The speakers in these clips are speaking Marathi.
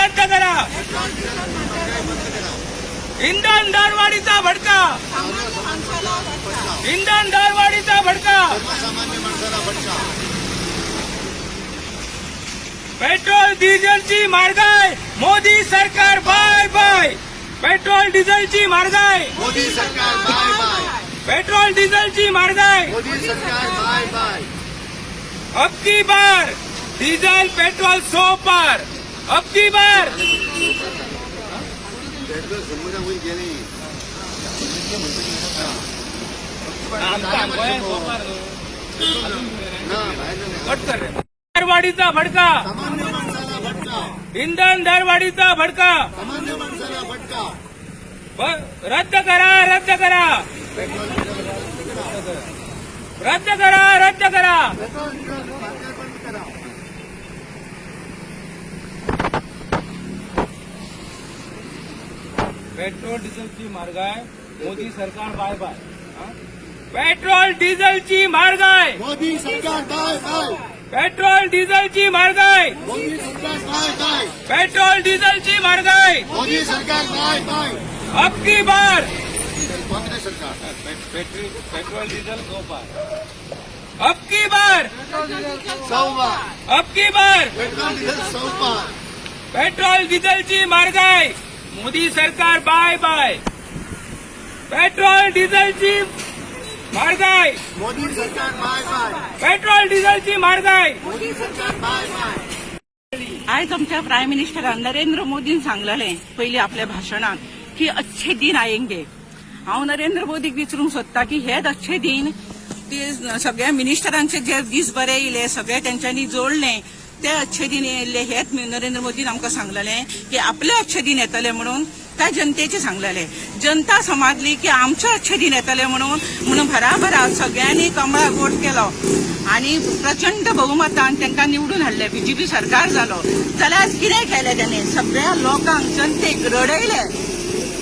रद्द करा. इंधन दरवाढीचा भडका. इंधन दरवाढीचा भडका. पेट्रोल डिझेलची महागाई. मोदी सरकार बाय बाय. पेट्रोल डिझेलची महागाई. मोदी सरकार बाय बाय. पेट्रोल डिझेलची महागाई. मोदी सरकार बाय बाय. अब की बार डीजल पेट्रोल 100 पर. अब की बार पेट्रोल समोर होऊन गेले. दरवाढीचा भडका. सामान्य माणसाला फटका. इंधन दरवाढीचा भडका. सामान्य माणसाला फटका. रद्द करा. रद्द करा. रद्द करा. रद्द करा. पेट्रोल डिझेल मार्केट बंद करा. पेट्रोल डिझेलची महागाई. मोदी सरकार बाय बाय. पेट्रोल डिझेलची महागाई. मोदी सरकार बाय बाय. पेट्रोल डिझेलची महागाई. मोदी सरकार बाय बाय. पेट्रोल डिझेलची महागाई. मोदी सरकार बाय बाय. अब की बार कांग्रेस सरकार. पेट्रोल डीजल 100 पर. अब की बार 100 बार. अब की बार पेट्रोल डिझेल 100 बार. पेट्रोल डिझेलची महागाई. मोदी सरकार बाय बाय. पेट्रोल डिझेलची महागाई. मोदी सरकार बाय बाय. पेट्रोल डिझेलची महागाई. मोदी सरकार बाय बाय. आज आमच्या प्राईम मिनिस्टरान नरेंद्र मोदीन सांगलेले पयली आपल्या भाशणात की अच्छे दिन आएंगे. हांव नरेंद्र मोदीक विचारूंक सोदता की हेच अच्छे दिन ते सगळ्या मिनिस्टरांचे जे दीस बरे येयले सगळे तेंच्यांनी जोडले ते अच्छे दिन येयले हेच नरेंद्र मोदीन आमकां सांगलेले की आपले अच्छे दिन येतले म्हणून त्या जनतेचे सांगलेले. जनता समजली की आमचे अच्छे दिन येतले म्हणून भराभरा सगळ्यांनी कमळाक वोट केलो आणि प्रचंड बहुमतान तांकां निवडून हाडले. बीजेपी सरकार जालो जाल्यार आज कितें केलें त्यांनी सगळ्या लोकांक जनतेक रडयले.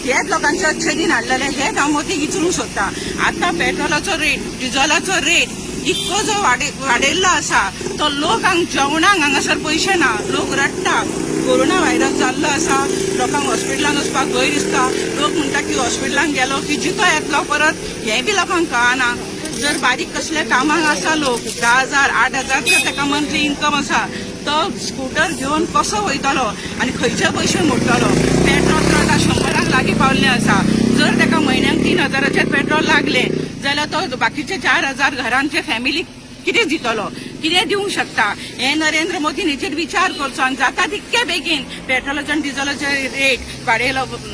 हेच लोकांचे अच्छे दिन हाडलेले हेच हांव मोदीक विचारूंक सोदता. आता पेट्रोलाचो रेट डिझेलाचो रेट इतको जो वाडयल्लो आसा तो लोकांक जेवणाक हांगासर पयशे ना. लोक रडटा. कोरोना व्हायरस जाल्लो आसा. लोकांक हॉस्पिटलांत वचपाक भंय दिसता. लोक म्हणटा की हॉस्पिटलांत गेलो की जितो येतलो परत हें बी लोकांक कळना. जर बारीक कसले कामाक आसा लोक 10,000 8,000 ताका मंथली इन्कम आसा तो स्कूटर घेवन कसो वयतलो आनी खंयचे पयशे मोडटलो. पेट्रोल तर आतां 100 लागीं पावल्लें आसा. जर ताका म्हयन्याक 3,000 पेट्रोल लागले जाल्यार तो बाकीचे 4,000 घरांचे फॅमिलीक कितें दितलो. कितें दिवंक शकता. हे नरेंद्र मोदीन हेचेर विचार करचो आनी जाता तितके बेगीन पेट्रोलाचो आनी डिझेलाचो रेट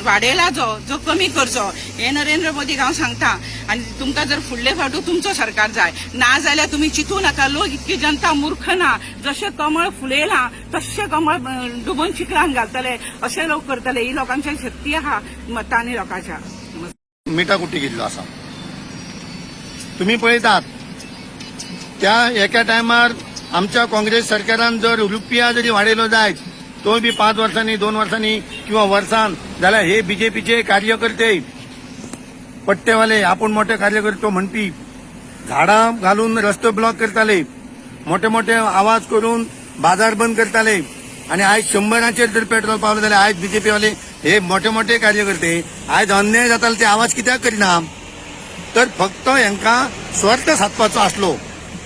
वाडयला जो कमी करचो. हे नरेंद्र मोदीक हांव सांगता. आनी तुमकां जर फुडले फावट तुमचो सरकार जाय ना जाल्यार तुमी चिंतू नाका. लोक इतकी जनता मूर्ख ना. जशें कमळ फुलयलां तशें कमळ डुबोवन चिखलान घालतले अशें लोक करतले. ही लोकांची शक्ती आहा मतांनी लोकांच्या. मिठा कुट्टी गेल्लो आसा. तुम्ही पळयतात त्या एका टायमार आमच्या काँग्रेस सरकारान जर रुपया जरी वाडयलो जायत तो बी 5 वर्सांनी 2 वर्सांनी किंवा वर्सान जाल्यार हे बीजेपीचे कार्यकर्ते पट्टेवाले आपूण मोठे कार्यकर्ते म्हणपी झाडां घालून रस्तो ब्लॉक करताले. मोठे मोठे आवाज करून बाजार बंद करताले. आणि आज 100 जर पेट्रोल पावलं जाल्यार आज बीजेपीवाले हे मोठे मोठे कार्यकर्ते आज अन्याय जाताले ते आवाज कित्याक करिना. तर फक्त हांकां स्वार्थ साधपाचो आसलो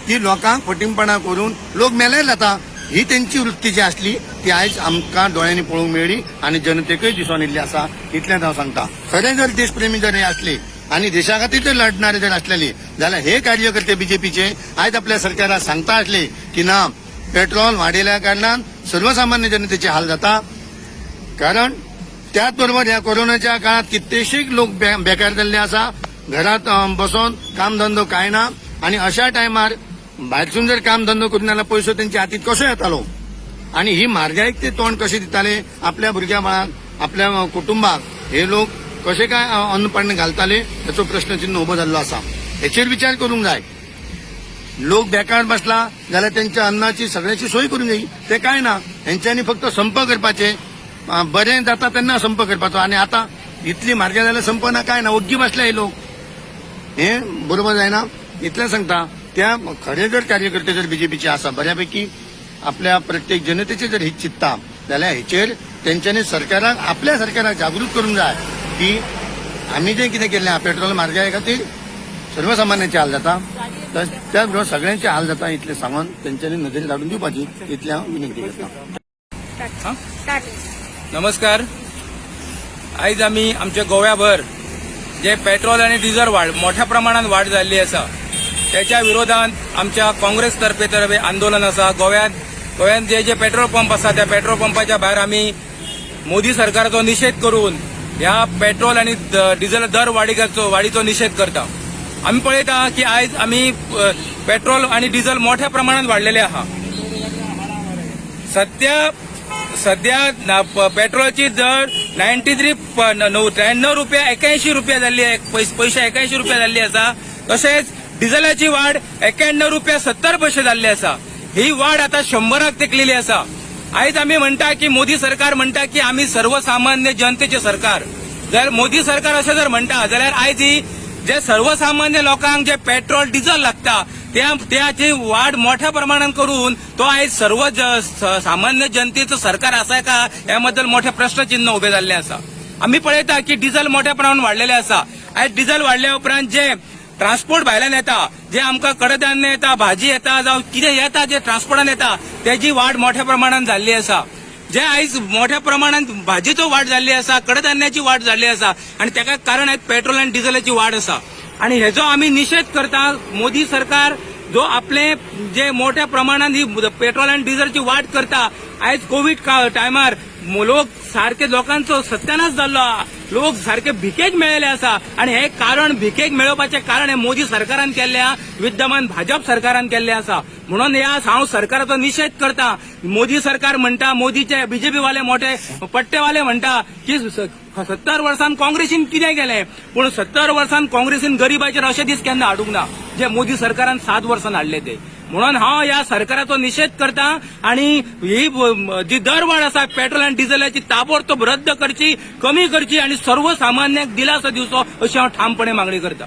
की लोकांक फटिंगपणां करून लोक मेले जाता ही तेंची वृत्ती जी आसली ती आयज आमकां दोळ्यांनी पळोवंक मेळ्ळी आनी जनतेकय दिसून येयल्ली आसा. इतलेंच हांव सांगता. खरे जर देशप्रेमी जर हे आसले आनी देशा खातीर जर लढणारे जर आसलेले जाल्यार हे कार्यकर्ते बीजेपीचे आयज आपल्या सरकाराक सांगता आसले की ना पेट्रोल वाडयल्या कारणान सर्वसामान्य जनतेचे हाल जाता. कारण त्याच बरोबर ह्या कोरोनाच्या काळात कित्येकशे लोक बेकार जाल्ले आसा. घरात बसून कामधंदो काय ना आणि अशा टायमार भायरसून जर कामधंदो करून जाल्यार पयसो तेंच्या हातीत कसो येतालो आणि ही म्हारगायेक ते तोंड कशें दिताले आपल्या भुरग्या बाळाक आपल्या कुटुंबाक हे लोक कशे काय अन्न पाणी घालताले हाचो प्रश्नचिन्ह उबो जाल्लो आसा. हेचेर विचार करूंक जाय. लोक बेकार बसला जाल्यार त्यांच्या अन्नाची सगळ्याची सोय करून जायी. ते काय ना हेंच्यांनी फक्त संप करपाचे. बरें जाता तेन्ना संप करपाचो आनी आतां इतली म्हारगाय जाल्यार संप ना काय ना ओग्गी बसले हे लोक. हे बरोबर जायना. इतलें सांगता. त्या खरे जर कार्यकर्ते जर बीजेपीचे आसा बऱ्यापैकी आपल्या प्रत्येक जनतेचे जर हित चित्ता जाल्यार हेचेर तेंच्यांनी सरकाराक आपल्या सरकाराक जागृत करूंक जाय की आम्ही जे कितें केल्लें पेट्रोल म्हारगाये खातीर सर्वसामान्यांचे हाल जाता त्याच बरोबर सगळ्यांचे हाल जाता इतले सांगून तेंच्यांनी नदरेक धाडून दिवपाची इतली हांव विनंती करता. नमस्कार. आयज आमी आमच्या गोव्याभर जे पेट्रोल आणि डिझेल मोठ्या प्रमाणात वाढ जाल्ली आसा त्याच्या विरोधात आमच्या काँग्रेस तर्फे आंदोलन आसा. गोव्यात जे पेट्रोल पंप आसा त्या पेट्रोल पंपाच्या भायर आमी मोदी सरकाराचो निषेध करून ह्या पेट्रोल आणि डिझेल दर वाडीचो निषेध करता. आम्ही पळयता की आयज आमी पेट्रोल आणि डिझेल मोठ्या प्रमाणात वाडलेले आहा. सध्या पेट्रोलची दर 93 रुपया 81 रुपया जाल्ली आहे. पैसे 81 रुपया जाल्ली आसा. तसेच डिझेलाची वाढ 91 रुपया 70 पैसे जाल्ली आसा. ही वाढ आता 100राक तेकलेली आसा. आयज आमी म्हणटा की मोदी सरकार म्हणटा की आमी सर्वसामान्य जनतेचे सरकार. जर मोदी सरकार अशें जर म्हणटा जाल्यार आयज ही जे सर्वसामान्य लोकांक जे पेट्रोल डिझेल लागता त्याची वाढ मोठ्या प्रमाणात करून तो आयज सर्व सामान्य जनतेचं सरकार आसा का याबद्दल मोठे प्रश्नचिन्ह उभे जाल्ले आसा. आम्ही पळयता की डिझेल मोठ्या प्रमाणात वाडलेले आसा. आयज डिझेल वाडल्या उपरांत जे ट्रान्सपोर्ट भायल्यान येता जे आमकां कडधान्य येता भाजी येता जावं कितें येता जे ट्रान्सपोर्टान येता त्याची वाढ मोठ्या प्रमाणात जाल्ली आसा. जे आयज मोठ्या प्रमाणात भाजीचो वाढ जाल्ली आसा कडधान्याची वाढ जाल्ली आसा आणि ताका कारण आयज पेट्रोल आणि डिझेलाची वाढ आसा. आणि हेजो आम्ही निषेध करता. मोदी सरकार जो आपले जे मोठ्या प्रमाणात ही पेट्रोल आणि डिझेलची वाढ करता. आयज कोविड टायमार लोक सारखे लोकांचो सत्यानाश जाल्लो. लोक सारखे भिकेक मेळिल्ले आसा आणि हे कारण भिकेक मेळोवपाचे कारण हे मोदी सरकारान केल्ल्या विद्यमान भाजप सरकारान केल्ले आसा. म्हणून हांव सरकाराचो निषेध करता. मोदी सरकार म्हणटा मोदीचे बीजेपी वाले मोठे पट्टेवाले म्हणटा की 70 वर्सांत काँग्रेसीन कितें केलें पूण 70 वर्सांत काँग्रेसीन गरिबाचेर अशे दीस केन्ना हाडूंक ना जे मोदी सरकारान 7 वर्सांत हाडले ते. म्हणून हांव ह्या सरकाराचो निषेध करता आणि ही जी दरवाड आसा पेट्रोल आणि डिझेलाची ताबडतोब रद्द करची कमी करची आणि सर्वसामान्यांक दिलासो दिवचो अशी हांव ठामपणे मागणी करता.